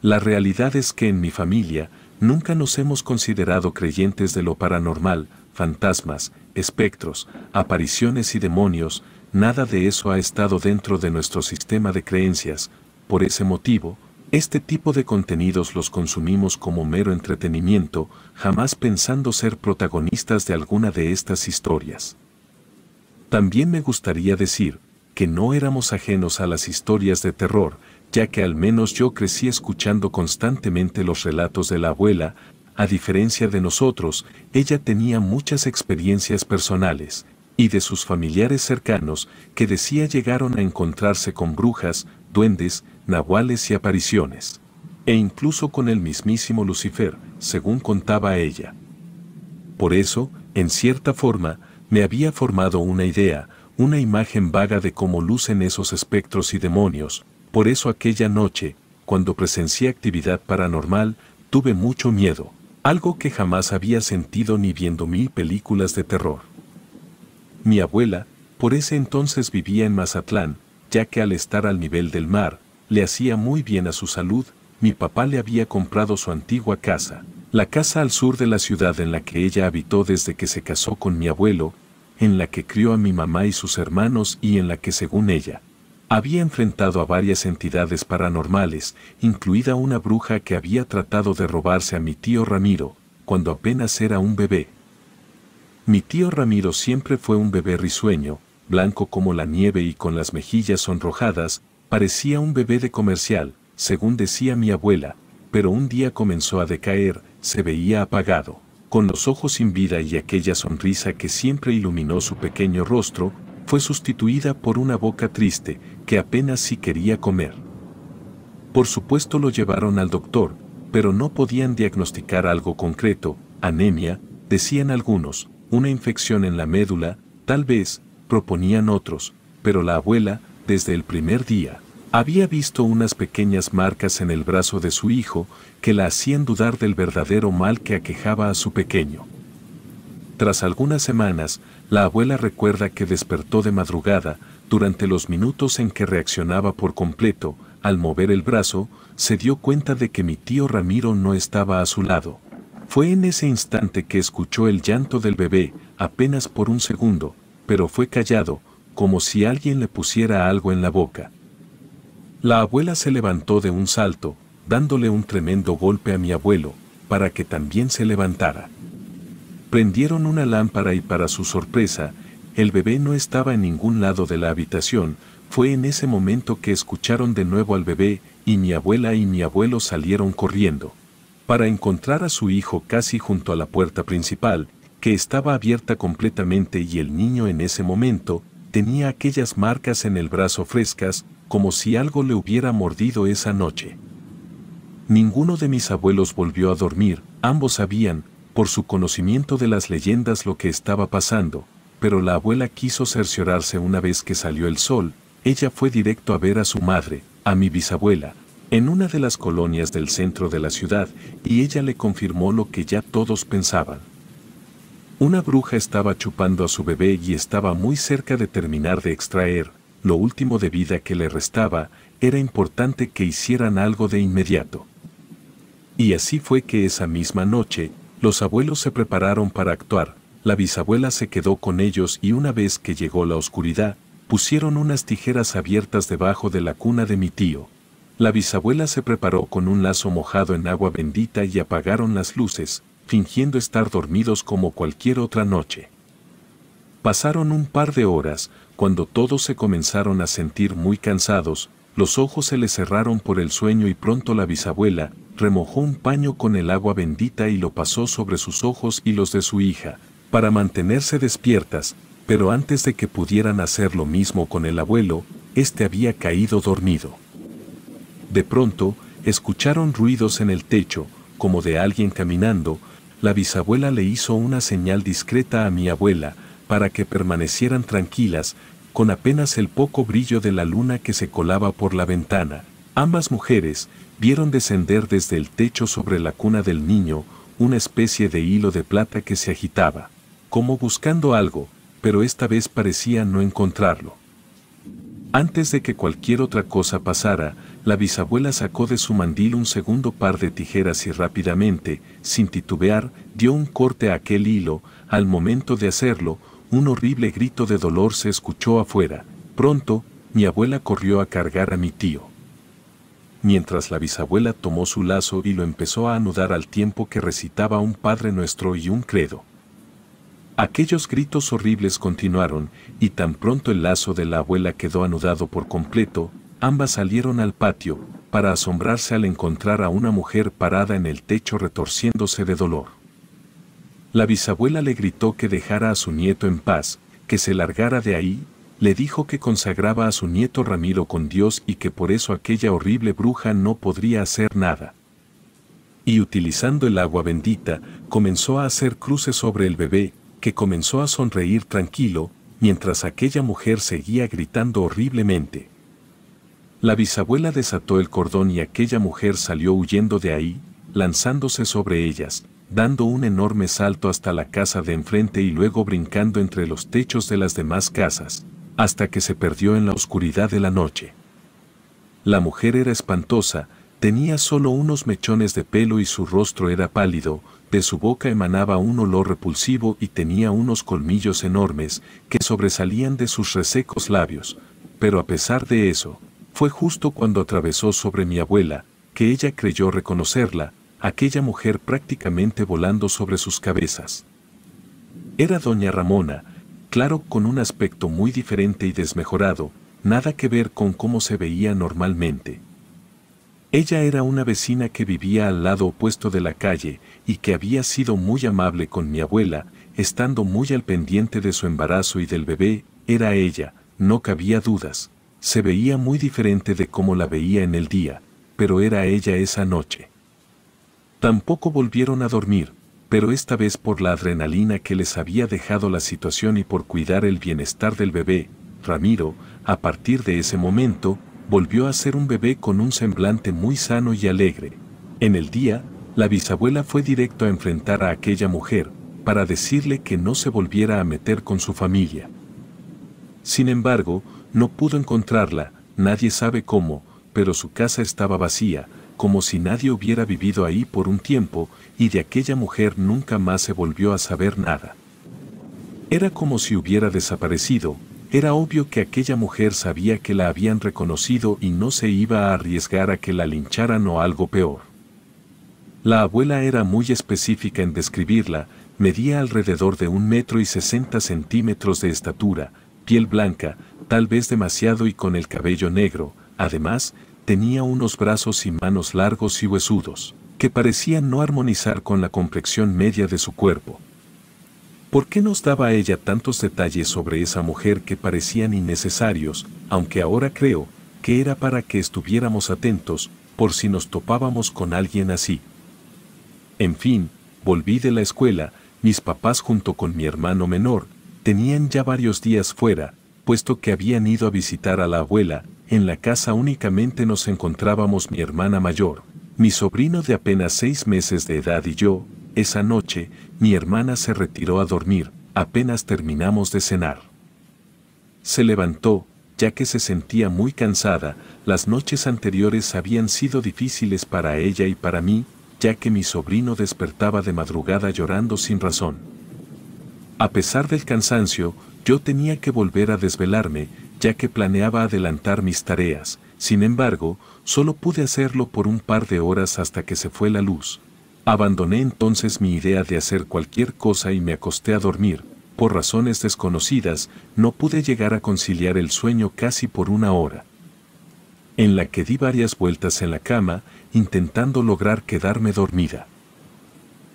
La realidad es que en mi familia nunca nos hemos considerado creyentes de lo paranormal, fantasmas, espectros, apariciones y demonios, nada de eso ha estado dentro de nuestro sistema de creencias. Por ese motivo, este tipo de contenidos los consumimos como mero entretenimiento, jamás pensando ser protagonistas de alguna de estas historias. También me gustaría decir que no éramos ajenos a las historias de terror, ya que al menos yo crecí escuchando constantemente los relatos de la abuela. A diferencia de nosotros, ella tenía muchas experiencias personales, y de sus familiares cercanos, que decía llegaron a encontrarse con brujas, duendes, nahuales y apariciones. E incluso con el mismísimo Lucifer, según contaba ella. Por eso, en cierta forma, me había formado una idea, una imagen vaga de cómo lucen esos espectros y demonios. Por eso aquella noche, cuando presencié actividad paranormal, tuve mucho miedo, algo que jamás había sentido ni viendo 1000 películas de terror. Mi abuela, por ese entonces vivía en Mazatlán, ya que al estar al nivel del mar, le hacía muy bien a su salud. Mi papá le había comprado su antigua casa, la casa al sur de la ciudad en la que ella habitó desde que se casó con mi abuelo, en la que crió a mi mamá y sus hermanos y en la que, según ella, había enfrentado a varias entidades paranormales, incluida una bruja que había tratado de robarse a mi tío Ramiro, cuando apenas era un bebé. Mi tío Ramiro siempre fue un bebé risueño, blanco como la nieve y con las mejillas sonrojadas, parecía un bebé de comercial, según decía mi abuela, pero un día comenzó a decaer, se veía apagado, con los ojos sin vida y aquella sonrisa que siempre iluminó su pequeño rostro, fue sustituida por una boca triste, que apenas si quería comer. Por supuesto lo llevaron al doctor, pero no podían diagnosticar algo concreto, anemia, decían algunos, una infección en la médula, tal vez, proponían otros, pero la abuela, desde el primer día, había visto unas pequeñas marcas en el brazo de su hijo que la hacían dudar del verdadero mal que aquejaba a su pequeño. Tras algunas semanas, la abuela recuerda que despertó de madrugada, durante los minutos en que reaccionaba por completo, al mover el brazo, se dio cuenta de que mi tío Ramiro no estaba a su lado. Fue en ese instante que escuchó el llanto del bebé, apenas por un segundo, pero fue callado, como si alguien le pusiera algo en la boca. La abuela se levantó de un salto, dándole un tremendo golpe a mi abuelo, para que también se levantara. Prendieron una lámpara y para su sorpresa, el bebé no estaba en ningún lado de la habitación. Fue en ese momento que escucharon de nuevo al bebé, y mi abuela y mi abuelo salieron corriendo, para encontrar a su hijo casi junto a la puerta principal, que estaba abierta completamente, y el niño en ese momento tenía aquellas marcas en el brazo frescas, como si algo le hubiera mordido esa noche. Ninguno de mis abuelos volvió a dormir, ambos sabían, por su conocimiento de las leyendas, lo que estaba pasando, pero la abuela quiso cerciorarse una vez que salió el sol. Ella fue directo a ver a su madre, a mi bisabuela, en una de las colonias del centro de la ciudad, y ella le confirmó lo que ya todos pensaban. Una bruja estaba chupando a su bebé y estaba muy cerca de terminar de extraer lo último de vida que le restaba. Era importante que hicieran algo de inmediato. Y así fue que esa misma noche, los abuelos se prepararon para actuar. La bisabuela se quedó con ellos y una vez que llegó la oscuridad, pusieron unas tijeras abiertas debajo de la cuna de mi tío. La bisabuela se preparó con un lazo mojado en agua bendita y apagaron las luces, fingiendo estar dormidos como cualquier otra noche. Pasaron un par de horas, cuando todos se comenzaron a sentir muy cansados, los ojos se les cerraron por el sueño y pronto la bisabuela remojó un paño con el agua bendita y lo pasó sobre sus ojos y los de su hija, para mantenerse despiertas, pero antes de que pudieran hacer lo mismo con el abuelo, este había caído dormido. De pronto, escucharon ruidos en el techo, como de alguien caminando. La bisabuela le hizo una señal discreta a mi abuela, para que permanecieran tranquilas, con apenas el poco brillo de la luna que se colaba por la ventana. Ambas mujeres vieron descender desde el techo sobre la cuna del niño una especie de hilo de plata que se agitaba, como buscando algo, pero esta vez parecía no encontrarlo. Antes de que cualquier otra cosa pasara, la bisabuela sacó de su mandil un segundo par de tijeras y rápidamente, sin titubear, dio un corte a aquel hilo. Al momento de hacerlo, un horrible grito de dolor se escuchó afuera. Pronto, mi abuela corrió a cargar a mi tío. Mientras la bisabuela tomó su lazo y lo empezó a anudar al tiempo que recitaba un Padre Nuestro y un credo. Aquellos gritos horribles continuaron, y tan pronto el lazo de la abuela quedó anudado por completo, ambas salieron al patio, para asombrarse al encontrar a una mujer parada en el techo retorciéndose de dolor. La bisabuela le gritó que dejara a su nieto en paz, que se largara de ahí, le dijo que consagraba a su nieto Ramiro con Dios y que por eso aquella horrible bruja no podría hacer nada. Y utilizando el agua bendita, comenzó a hacer cruces sobre el bebé, que comenzó a sonreír tranquilo, mientras aquella mujer seguía gritando horriblemente. La bisabuela desató el cordón y aquella mujer salió huyendo de ahí, lanzándose sobre ellas, dando un enorme salto hasta la casa de enfrente y luego brincando entre los techos de las demás casas, hasta que se perdió en la oscuridad de la noche. La mujer era espantosa, tenía solo unos mechones de pelo y su rostro era pálido, de su boca emanaba un olor repulsivo y tenía unos colmillos enormes que sobresalían de sus resecos labios, pero a pesar de eso, fue justo cuando atravesó sobre mi abuela, que ella creyó reconocerla, aquella mujer prácticamente volando sobre sus cabezas. Era doña Ramona, claro, con un aspecto muy diferente y desmejorado, nada que ver con cómo se veía normalmente. Ella era una vecina que vivía al lado opuesto de la calle y que había sido muy amable con mi abuela, estando muy al pendiente de su embarazo y del bebé. Era ella, no cabía dudas. Se veía muy diferente de cómo la veía en el día, pero era ella esa noche. Tampoco volvieron a dormir, pero esta vez por la adrenalina que les había dejado la situación y por cuidar el bienestar del bebé. Ramiro, a partir de ese momento, volvió a ser un bebé con un semblante muy sano y alegre. En el día, la bisabuela fue directo a enfrentar a aquella mujer, para decirle que no se volviera a meter con su familia. Sin embargo, no pudo encontrarla, nadie sabe cómo, pero su casa estaba vacía, como si nadie hubiera vivido ahí por un tiempo, y de aquella mujer nunca más se volvió a saber nada. Era como si hubiera desaparecido. Era obvio que aquella mujer sabía que la habían reconocido y no se iba a arriesgar a que la lincharan o algo peor. La abuela era muy específica en describirla, medía alrededor de 1,60 m de estatura, piel blanca, tal vez demasiado y con el cabello negro, además, tenía unos brazos y manos largos y huesudos, que parecían no armonizar con la complexión media de su cuerpo. ¿Por qué nos daba ella tantos detalles sobre esa mujer que parecían innecesarios, aunque ahora creo que era para que estuviéramos atentos, por si nos topábamos con alguien así? En fin, volví de la escuela, mis papás junto con mi hermano menor, tenían ya varios días fuera, puesto que habían ido a visitar a la abuela. En la casa únicamente nos encontrábamos mi hermana mayor, mi sobrino de apenas 6 meses de edad y yo. Esa noche, mi hermana se retiró a dormir, apenas terminamos de cenar. Se levantó, ya que se sentía muy cansada. Las noches anteriores habían sido difíciles para ella y para mí, ya que mi sobrino despertaba de madrugada llorando sin razón. A pesar del cansancio, yo tenía que volver a desvelarme, ya que planeaba adelantar mis tareas. Sin embargo, solo pude hacerlo por un par de horas hasta que se fue la luz. Abandoné entonces mi idea de hacer cualquier cosa y me acosté a dormir. Por razones desconocidas, no pude llegar a conciliar el sueño casi por 1 hora, en la que di varias vueltas en la cama, intentando lograr quedarme dormida.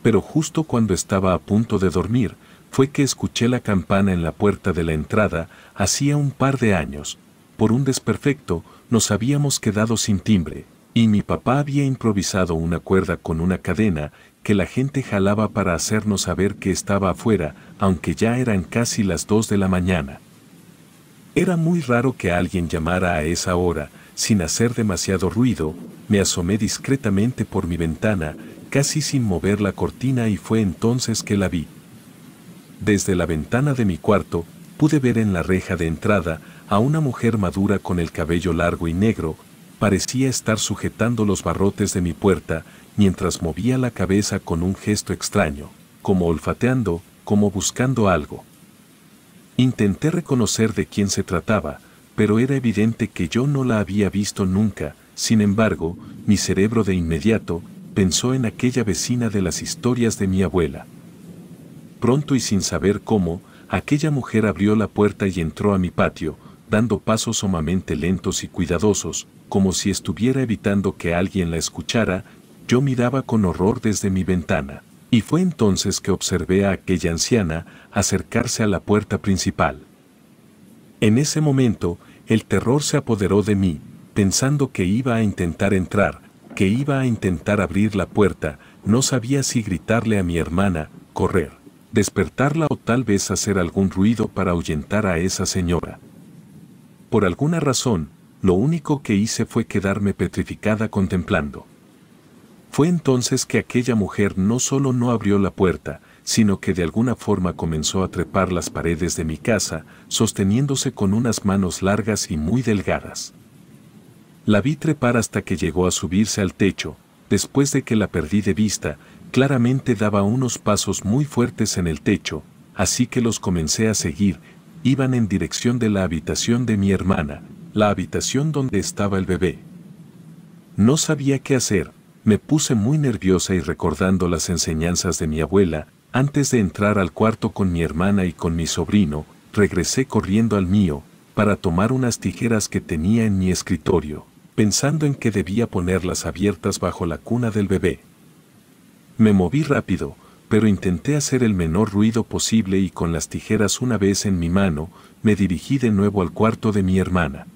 Pero justo cuando estaba a punto de dormir, fue que escuché la campana en la puerta de la entrada. Hacía un par de años, por un desperfecto, nos habíamos quedado sin timbre, y mi papá había improvisado una cuerda con una cadena que la gente jalaba para hacernos saber que estaba afuera, aunque ya eran casi las 2 de la mañana. Era muy raro que alguien llamara a esa hora. Sin hacer demasiado ruido, me asomé discretamente por mi ventana, casi sin mover la cortina, y fue entonces que la vi. Desde la ventana de mi cuarto, pude ver en la reja de entrada a una mujer madura con el cabello largo y negro, parecía estar sujetando los barrotes de mi puerta, mientras movía la cabeza con un gesto extraño, como olfateando, como buscando algo. Intenté reconocer de quién se trataba, pero era evidente que yo no la había visto nunca. Sin embargo, mi cerebro de inmediato pensó en aquella vecina de las historias de mi abuela. Pronto y sin saber cómo, aquella mujer abrió la puerta y entró a mi patio, dando pasos sumamente lentos y cuidadosos, como si estuviera evitando que alguien la escuchara. Yo miraba con horror desde mi ventana, y fue entonces que observé a aquella anciana acercarse a la puerta principal. En ese momento, el terror se apoderó de mí, pensando que iba a intentar entrar, que iba a intentar abrir la puerta. No sabía si gritarle a mi hermana, correr, despertarla o tal vez hacer algún ruido para ahuyentar a esa señora. Por alguna razón, lo único que hice fue quedarme petrificada contemplando. Fue entonces que aquella mujer no solo no abrió la puerta, sino que de alguna forma comenzó a trepar las paredes de mi casa, sosteniéndose con unas manos largas y muy delgadas. La vi trepar hasta que llegó a subirse al techo. Después de que la perdí de vista, claramente daba unos pasos muy fuertes en el techo, así que los comencé a seguir. Iban en dirección de la habitación de mi hermana, la habitación donde estaba el bebé. No sabía qué hacer, me puse muy nerviosa y recordando las enseñanzas de mi abuela, antes de entrar al cuarto con mi hermana y con mi sobrino, regresé corriendo al mío, para tomar unas tijeras que tenía en mi escritorio, pensando en que debía ponerlas abiertas bajo la cuna del bebé. Me moví rápido, pero intenté hacer el menor ruido posible y con las tijeras una vez en mi mano, me dirigí de nuevo al cuarto de mi hermana.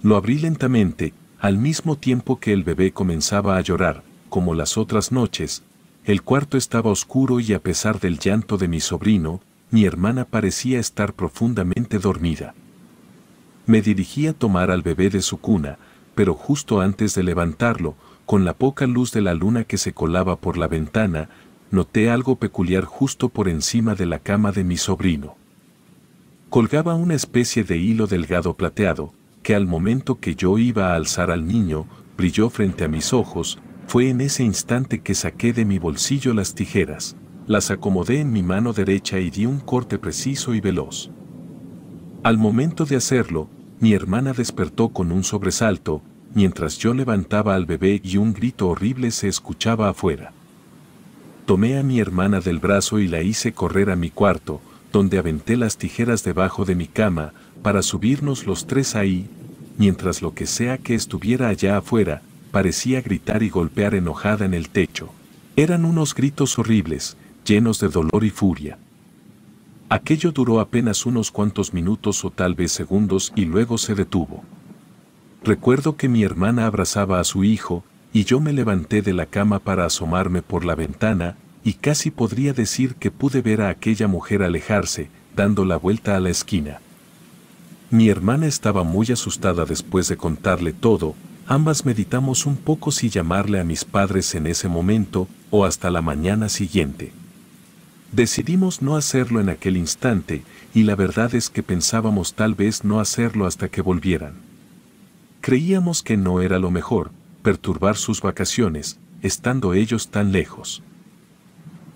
Lo abrí lentamente, al mismo tiempo que el bebé comenzaba a llorar, como las otras noches. El cuarto estaba oscuro y a pesar del llanto de mi sobrino, mi hermana parecía estar profundamente dormida. Me dirigí a tomar al bebé de su cuna, pero justo antes de levantarlo, con la poca luz de la luna que se colaba por la ventana, noté algo peculiar justo por encima de la cama de mi sobrino. Colgaba una especie de hilo delgado plateado, que al momento que yo iba a alzar al niño, brilló frente a mis ojos. Fue en ese instante que saqué de mi bolsillo las tijeras, las acomodé en mi mano derecha y di un corte preciso y veloz. Al momento de hacerlo, mi hermana despertó con un sobresalto, mientras yo levantaba al bebé y un grito horrible se escuchaba afuera. Tomé a mi hermana del brazo y la hice correr a mi cuarto, donde aventé las tijeras debajo de mi cama, para subirnos los tres ahí, mientras lo que sea que estuviera allá afuera, parecía gritar y golpear enojada en el techo. Eran unos gritos horribles, llenos de dolor y furia. Aquello duró apenas unos cuantos minutos o tal vez segundos y luego se detuvo. Recuerdo que mi hermana abrazaba a su hijo, y yo me levanté de la cama para asomarme por la ventana, y casi podría decir que pude ver a aquella mujer alejarse, dando la vuelta a la esquina. Mi hermana estaba muy asustada después de contarle todo. Ambas meditamos un poco si llamarle a mis padres en ese momento o hasta la mañana siguiente. Decidimos no hacerlo en aquel instante, y la verdad es que pensábamos tal vez no hacerlo hasta que volvieran. Creíamos que no era lo mejor, perturbar sus vacaciones, estando ellos tan lejos.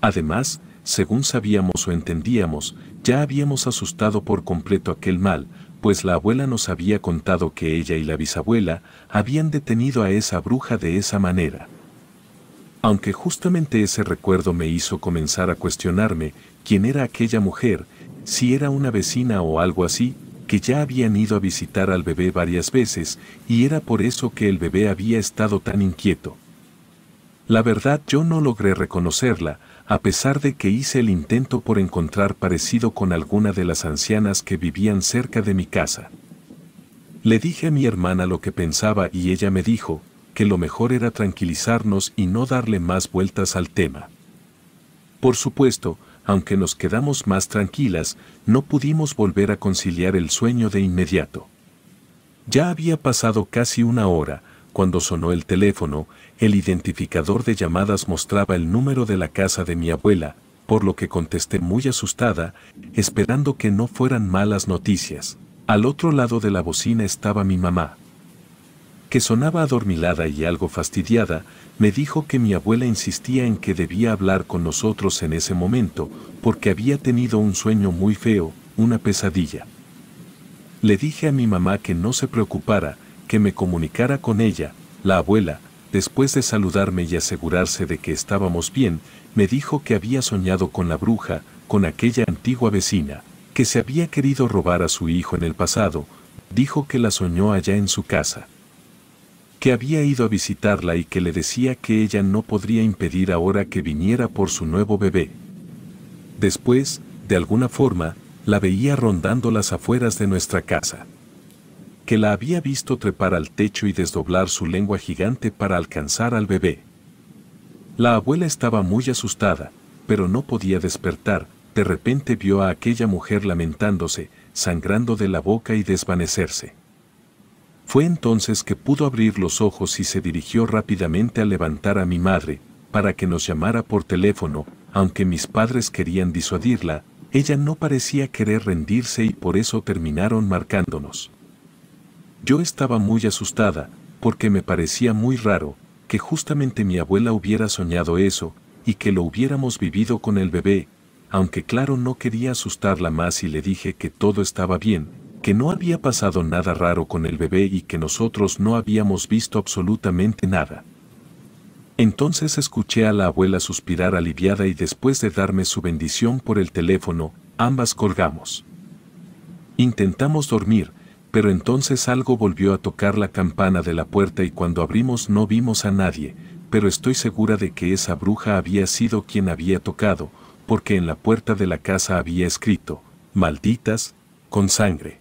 Además, según sabíamos o entendíamos, ya habíamos asustado por completo aquel mal, pues la abuela nos había contado que ella y la bisabuela habían detenido a esa bruja de esa manera. Aunque justamente ese recuerdo me hizo comenzar a cuestionarme quién era aquella mujer, si era una vecina o algo así, que ya habían ido a visitar al bebé varias veces, y era por eso que el bebé había estado tan inquieto. La verdad yo no logré reconocerla, a pesar de que hice el intento por encontrar parecido con alguna de las ancianas que vivían cerca de mi casa. Le dije a mi hermana lo que pensaba y ella me dijo que lo mejor era tranquilizarnos y no darle más vueltas al tema. Por supuesto, aunque nos quedamos más tranquilas, no pudimos volver a conciliar el sueño de inmediato. Ya había pasado casi una hora, cuando sonó el teléfono. El identificador de llamadas mostraba el número de la casa de mi abuela, por lo que contesté muy asustada, esperando que no fueran malas noticias. Al otro lado de la bocina estaba mi mamá. que sonaba adormilada y algo fastidiada, me dijo que mi abuela insistía en que debía hablar con nosotros en ese momento, porque había tenido un sueño muy feo, una pesadilla. Le dije a mi mamá que no se preocupara, que me comunicara con ella. La abuela, después de saludarme y asegurarse de que estábamos bien, me dijo que había soñado con la bruja, con aquella antigua vecina, que se había querido robar a su hijo en el pasado. Dijo que la soñó allá en su casa, que había ido a visitarla y que le decía que ella no podría impedir ahora que viniera por su nuevo bebé. Después, de alguna forma, la veía rondando las afueras de nuestra casa, que la había visto trepar al techo y desdoblar su lengua gigante para alcanzar al bebé. La abuela estaba muy asustada, pero no podía despertar. De repente vio a aquella mujer lamentándose, sangrando de la boca y desvanecerse. Fue entonces que pudo abrir los ojos y se dirigió rápidamente a levantar a mi madre, para que nos llamara por teléfono. Aunque mis padres querían disuadirla, ella no parecía querer rendirse y por eso terminaron marcándonos. Yo estaba muy asustada, porque me parecía muy raro, que justamente mi abuela hubiera soñado eso, y que lo hubiéramos vivido con el bebé, aunque claro no quería asustarla más y le dije que todo estaba bien, que no había pasado nada raro con el bebé y que nosotros no habíamos visto absolutamente nada. Entonces escuché a la abuela suspirar aliviada y después de darme su bendición por el teléfono, ambas colgamos. Intentamos dormir, pero entonces algo volvió a tocar la campana de la puerta y cuando abrimos no vimos a nadie, pero estoy segura de que esa bruja había sido quien había tocado, porque en la puerta de la casa había escrito, malditas, con sangre.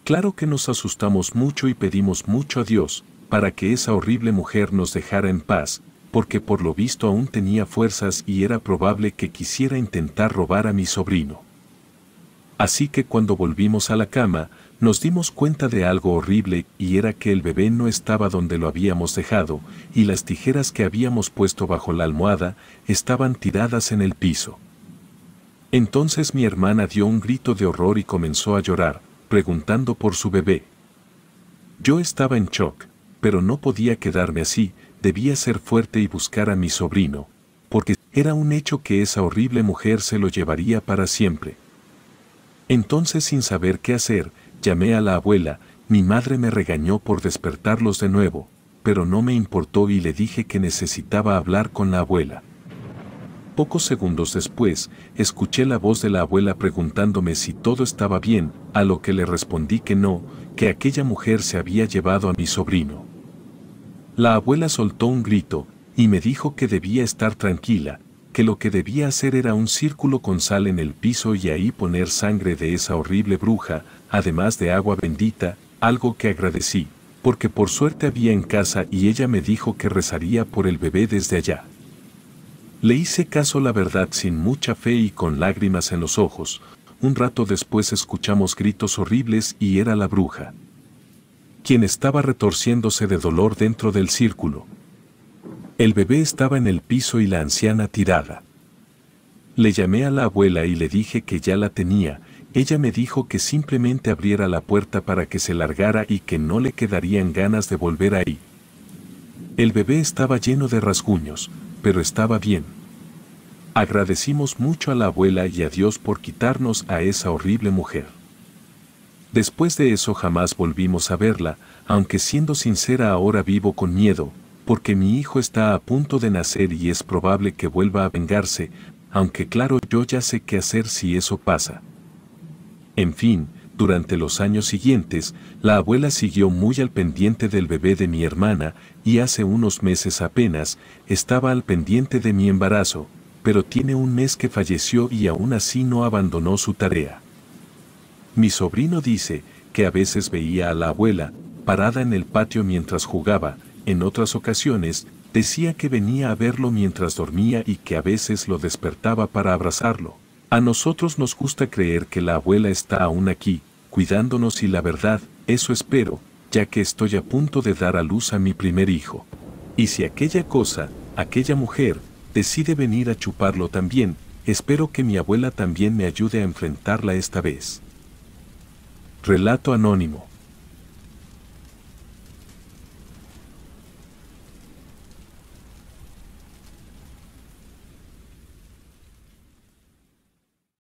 Claro que nos asustamos mucho y pedimos mucho a Dios, para que esa horrible mujer nos dejara en paz, porque por lo visto aún tenía fuerzas y era probable que quisiera intentar robar a mi sobrino. Así que cuando volvimos a la cama, nos dimos cuenta de algo horrible y era que el bebé no estaba donde lo habíamos dejado y las tijeras que habíamos puesto bajo la almohada estaban tiradas en el piso. Entonces mi hermana dio un grito de horror y comenzó a llorar, preguntando por su bebé. Yo estaba en shock, pero no podía quedarme así, debía ser fuerte y buscar a mi sobrino, porque era un hecho que esa horrible mujer se lo llevaría para siempre. Entonces sin saber qué hacer, llamé a la abuela. Mi madre me regañó por despertarlos de nuevo, pero no me importó y le dije que necesitaba hablar con la abuela. Pocos segundos después, escuché la voz de la abuela preguntándome si todo estaba bien, a lo que le respondí que no, que aquella mujer se había llevado a mi sobrino. La abuela soltó un grito, y me dijo que debía estar tranquila, que lo que debía hacer era un círculo con sal en el piso y ahí poner sangre de esa horrible bruja, además de agua bendita, algo que agradecí, porque por suerte había en casa y ella me dijo que rezaría por el bebé desde allá. Le hice caso la verdad sin mucha fe y con lágrimas en los ojos. Un rato después escuchamos gritos horribles y era la bruja, quien estaba retorciéndose de dolor dentro del círculo. El bebé estaba en el piso y la anciana tirada. Le llamé a la abuela y le dije que ya la tenía. Ella me dijo que simplemente abriera la puerta para que se largara y que no le quedarían ganas de volver ahí. El bebé estaba lleno de rasguños, pero estaba bien. Agradecimos mucho a la abuela y a Dios por quitarnos a esa horrible mujer. Después de eso jamás volvimos a verla, aunque siendo sincera ahora vivo con miedo, porque mi hijo está a punto de nacer y es probable que vuelva a vengarse, aunque claro yo ya sé qué hacer si eso pasa. En fin, durante los años siguientes, la abuela siguió muy al pendiente del bebé de mi hermana y hace unos meses apenas estaba al pendiente de mi embarazo, pero tiene un mes que falleció y aún así no abandonó su tarea. Mi sobrino dice que a veces veía a la abuela parada en el patio mientras jugaba, en otras ocasiones decía que venía a verlo mientras dormía y que a veces lo despertaba para abrazarlo. A nosotros nos gusta creer que la abuela está aún aquí, cuidándonos y la verdad, eso espero, ya que estoy a punto de dar a luz a mi primer hijo. Y si aquella cosa, aquella mujer, decide venir a chuparlo también, espero que mi abuela también me ayude a enfrentarla esta vez. Relato anónimo.